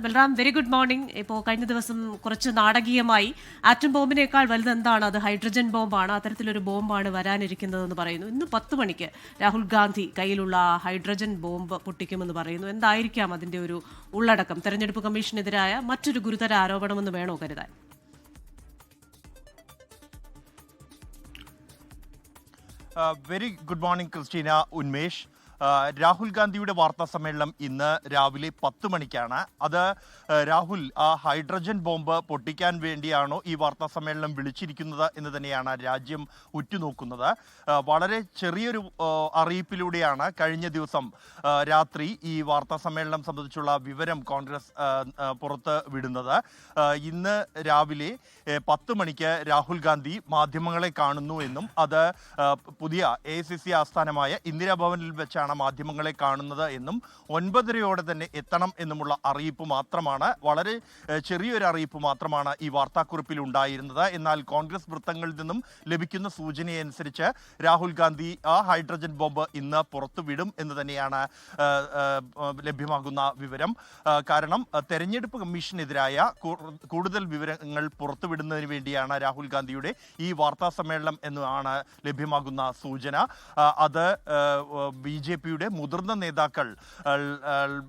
Balram, very good morning. ഇപ്പോൾ കഴിഞ്ഞ ദിവസം കുറച്ച് നാടകീയമായി ആറ്റം ബോംബിനേക്കാൾ വലുത് എന്താണ്, അത് ഹൈഡ്രജൻ ബോംബാണ്, അത്തരത്തിലൊരു ബോംബാണ് വരാനിരിക്കുന്നതെന്ന് പറയുന്നു. ഇന്ന് 10 മണിക്ക് രാഹുൽ ഗാന്ധി കയ്യിലുള്ള ഹൈഡ്രജൻ ബോംബ് പൊട്ടിക്കുമെന്ന് പറയുന്നു. എന്തായിരിക്കാം അതിന്റെ ഒരു ഉള്ളടക്കം? തെരഞ്ഞെടുപ്പ് കമ്മീഷനെതിരായ മറ്റൊരു ഗുരുതര ആരോപണമെന്ന് വേണോ കരുതാൻ? Very good morning Christina, Unmesh. Rahul ഗാന്ധിയുടെ വാർത്താ സമ്മേളനം ഇന്ന് രാവിലെ 10 മണിക്കാണ്. അത് രാഹുൽ ആ ഹൈഡ്രജൻ ബോംബ് പൊട്ടിക്കാൻ വേണ്ടിയാണോ ഈ വാർത്താ സമ്മേളനം വിളിച്ചിരിക്കുന്നത് എന്ന് തന്നെയാണ് രാജ്യം ഉറ്റുനോക്കുന്നത്. വളരെ ചെറിയൊരു അറിയിപ്പിലൂടെയാണ് കഴിഞ്ഞ ദിവസം രാത്രി ഈ വാർത്താ സമ്മേളനം സംബന്ധിച്ചുള്ള വിവരം കോൺഗ്രസ് പുറത്ത് വിടുന്നത്. ഇന്ന് രാവിലെ 10 മണിക്ക് രാഹുൽ ഗാന്ധി മാധ്യമങ്ങളെ കാണുന്നു എന്നും അത് പുതിയ AICC ആസ്ഥാനമായ ഇന്ദിരാഭവനിൽ വെച്ചാണ് മാധ്യമങ്ങളെ കാണുന്നത് എന്നും 9:30 തന്നെ എത്തണം എന്നുമുള്ള അറിയിപ്പ് മാത്രമാണ്, വളരെ ചെറിയൊരു അറിയിപ്പ് മാത്രമാണ് ഈ വാർത്താക്കുറിപ്പിൽ ഉണ്ടായിരുന്നത്. എന്നാൽ കോൺഗ്രസ് വൃത്തങ്ങളിൽ നിന്നും ലഭിക്കുന്ന സൂചനയനുസരിച്ച് രാഹുൽ ഗാന്ധി ആ ഹൈഡ്രജൻ ബോംബ് ഇന്ന് പുറത്തുവിടും എന്ന് തന്നെയാണ് ലഭ്യമാകുന്ന വിവരം. കാരണം തെരഞ്ഞെടുപ്പ് കമ്മീഷനെതിരായ കൂടുതൽ വിവരങ്ങൾ പുറത്തുവിടുന്നതിന് വേണ്ടിയാണ് രാഹുൽ ഗാന്ധിയുടെ ഈ വാർത്താ സമ്മേളനം എന്നാണ് ലഭ്യമാകുന്ന സൂചന. അത് BJPയുടെ മുതിർന്ന നേതാക്കൾ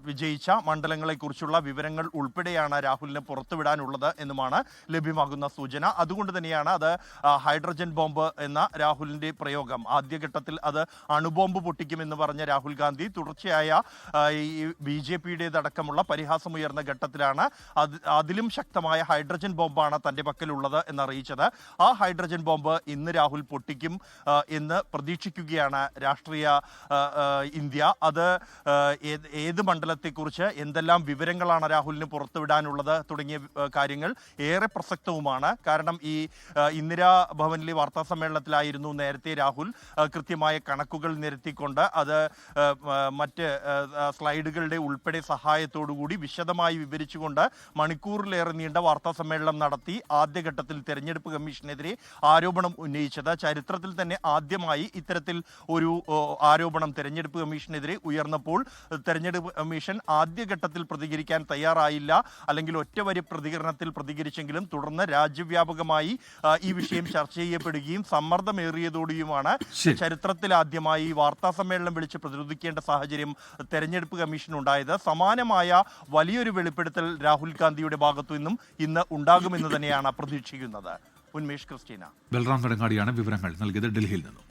വിജയിച്ച മണ്ഡലങ്ങളെക്കുറിച്ചുള്ള വിവരങ്ങൾ ഉൾപ്പെടെയാണ് രാഹുലിന് പുറത്തുവിടാനുള്ളത് എന്നുമാണ് ലഭ്യമാകുന്ന സൂചന. അതുകൊണ്ട് തന്നെയാണ് അത് ഹൈഡ്രജൻ ബോംബ് എന്ന രാഹുലിന്റെ പ്രയോഗം. ആദ്യഘട്ടത്തിൽ അത് അണുബോംബ് പൊട്ടിക്കുമെന്ന് പറഞ്ഞ രാഹുൽ ഗാന്ധി തുടർച്ചയായ ഈ BJPയുടേതടക്കമുള്ള പരിഹാസമുയർന്ന ഘട്ടത്തിലാണ് അതിലും ശക്തമായ ഹൈഡ്രജൻ ബോംബാണ് തന്റെ പക്കലുള്ളത് എന്നറിയിച്ചത്. ആ ഹൈഡ്രജൻ ബോംബ് ഇന്ന് രാഹുൽ പൊട്ടിക്കും എന്ന് പ്രതീക്ഷിക്കുകയാണ് രാഷ്ട്രീയ ഇന്ത്യ. അത് ഏത് മണ്ഡലത്തെക്കുറിച്ച് എന്തെല്ലാം വിവരങ്ങളാണ് രാഹുലിന് പുറത്തുവിടാനുള്ളത് തുടങ്ങിയ കാര്യങ്ങൾ ഏറെ പ്രസക്തവുമാണ്. കാരണം ഈ ഇന്ദിരാ ഭവനിലെ വാർത്താ സമ്മേളനത്തിലായിരുന്നു നേരത്തെ രാഹുൽ കൃത്യമായ കണക്കുകൾ നിരത്തിക്കൊണ്ട് അത് മറ്റ് സ്ലൈഡുകളുടെ ഉൾപ്പെടെ സഹായത്തോടുകൂടി വിശദമായി വിവരിച്ചുകൊണ്ട് മണിക്കൂറിലേറെ നീണ്ട വാർത്താ സമ്മേളനം നടത്തി ആദ്യഘട്ടത്തിൽ തെരഞ്ഞെടുപ്പ് കമ്മീഷനെതിരെ ആരോപണം ഉന്നയിച്ചത്. ചരിത്രത്തിൽ തന്നെ ആദ്യമായി ഇത്തരത്തിൽ ഒരു ആരോപണം തെരഞ്ഞെടുപ്പ് കമ്മീഷനെതിരെ ഉയർന്നപ്പോൾ തെരഞ്ഞെടുപ്പ് കമ്മീഷൻ ആദ്യഘട്ടത്തിൽ പ്രതികരിക്കാൻ തയ്യാറായില്ല, അല്ലെങ്കിൽ ഒറ്റവരി പ്രതികരണത്തിൽ പ്രതികരിച്ചെങ്കിലും തുടർന്ന് രാജ്യവ്യാപകമായി ഈ വിഷയം ചർച്ച ചെയ്യപ്പെടുകയും സമ്മർദ്ദമേറിയതോടെയുമാണ് ചരിത്രത്തിൽ ആദ്യമായി വാർത്താ സമ്മേളനം വിളിച്ച് പ്രതിരോധിക്കേണ്ട സാഹചര്യം തെരഞ്ഞെടുപ്പ് കമ്മീഷൻ ഉണ്ടായത്. സമാനമായ വലിയൊരു വെളിപ്പെടുത്തൽ രാഹുൽ ഗാന്ധിയുടെ ഭാഗത്തു നിന്നും ഇന്ന് ഉണ്ടാകുമെന്ന് തന്നെയാണ് പ്രതീക്ഷിക്കുന്നത്. ഉന്മേഷ്, ക്രിസ്റ്റീന. ബൽറാം നെടുങ്ങാടിയാണ് വിവരങ്ങൾ നൽകിയത് ഡൽഹിയിൽ നിന്നും.